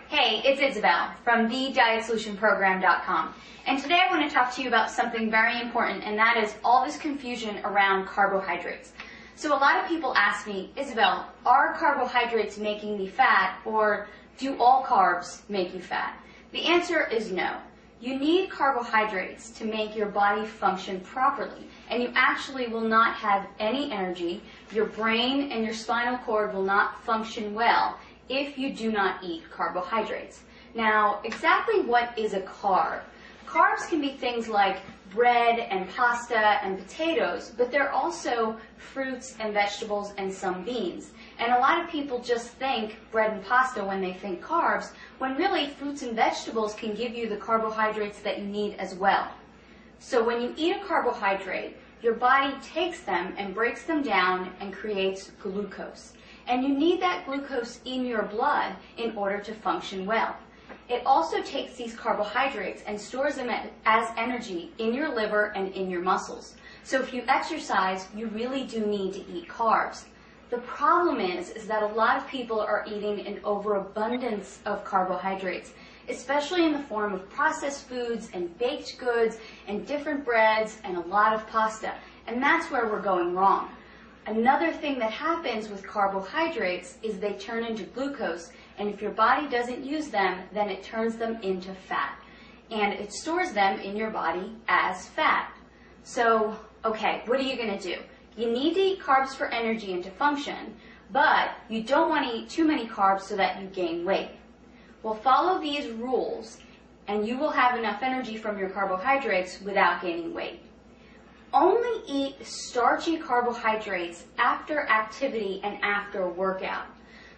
Hey, it's Isabel from thedietsolutionprogram.com, and today I want to talk to you about something very important, and that is all this confusion around carbohydrates. So a lot of people ask me, Isabel, are carbohydrates making me fat, or do all carbs make you fat? The answer is no. You need carbohydrates to make your body function properly, and you actually will not have any energy. Your brain and your spinal cord will not function well if you do not eat carbohydrates. Now, exactly what is a carb? Carbs can be things like bread and pasta and potatoes, but they're also fruits and vegetables and some beans. And a lot of people just think bread and pasta when they think carbs, when really fruits and vegetables can give you the carbohydrates that you need as well. So when you eat a carbohydrate, your body takes them and breaks them down and creates glucose. And you need that glucose in your blood in order to function well. It also takes these carbohydrates and stores them as energy in your liver and in your muscles. So if you exercise, you really do need to eat carbs. The problem is that a lot of people are eating an overabundance of carbohydrates, especially in the form of processed foods and baked goods and different breads and a lot of pasta. And that's where we're going wrong. Another thing that happens with carbohydrates is they turn into glucose, and if your body doesn't use them, then it turns them into fat. And it stores them in your body as fat. So, okay, what are you going to do? You need to eat carbs for energy and to function, but you don't want to eat too many carbs so that you gain weight. Well, follow these rules, and you will have enough energy from your carbohydrates without gaining weight. Only eat starchy carbohydrates after activity and after a workout.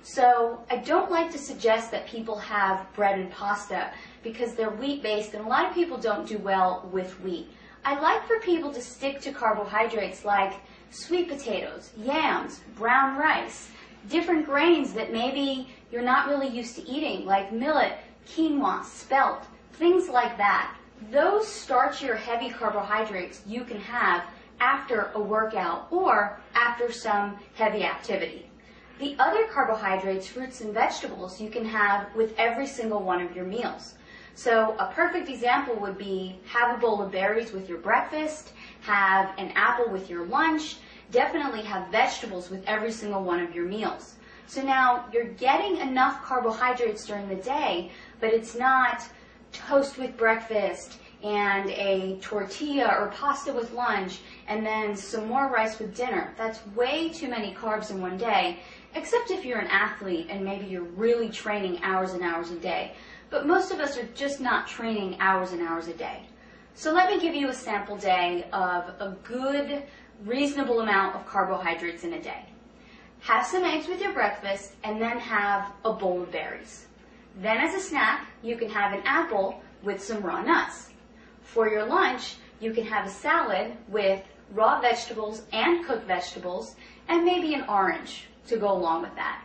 So I don't like to suggest that people have bread and pasta because they're wheat-based, and a lot of people don't do well with wheat. I like for people to stick to carbohydrates like sweet potatoes, yams, brown rice, different grains that maybe you're not really used to eating, like millet, quinoa, spelt, things like that. Those starchy or heavy carbohydrates you can have after a workout or after some heavy activity. The other carbohydrates, fruits and vegetables, you can have with every single one of your meals. So a perfect example would be have a bowl of berries with your breakfast, have an apple with your lunch, definitely have vegetables with every single one of your meals. So now you're getting enough carbohydrates during the day, but it's not toast with breakfast and a tortilla or pasta with lunch and then some more rice with dinner. That's way too many carbs in one day, except if you're an athlete and maybe you're really training hours and hours a day. But most of us are just not training hours and hours a day. So let me give you a sample day of a good, reasonable amount of carbohydrates in a day. Have some eggs with your breakfast and then have a bowl of berries. Then as a snack, you can have an apple with some raw nuts. For your lunch, you can have a salad with raw vegetables and cooked vegetables and maybe an orange to go along with that.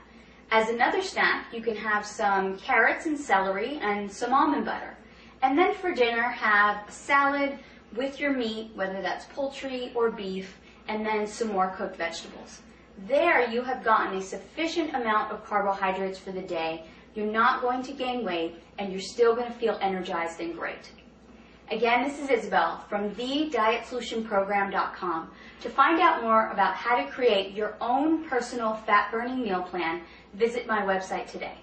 As another snack, you can have some carrots and celery and some almond butter. And then for dinner, have a salad with your meat, whether that's poultry or beef, and then some more cooked vegetables. There you have gotten a sufficient amount of carbohydrates for the day. You're not going to gain weight, and you're still going to feel energized and great. Again, this is Isabel from thedietsolutionprogram.com. To find out more about how to create your own personal fat-burning meal plan, visit my website today.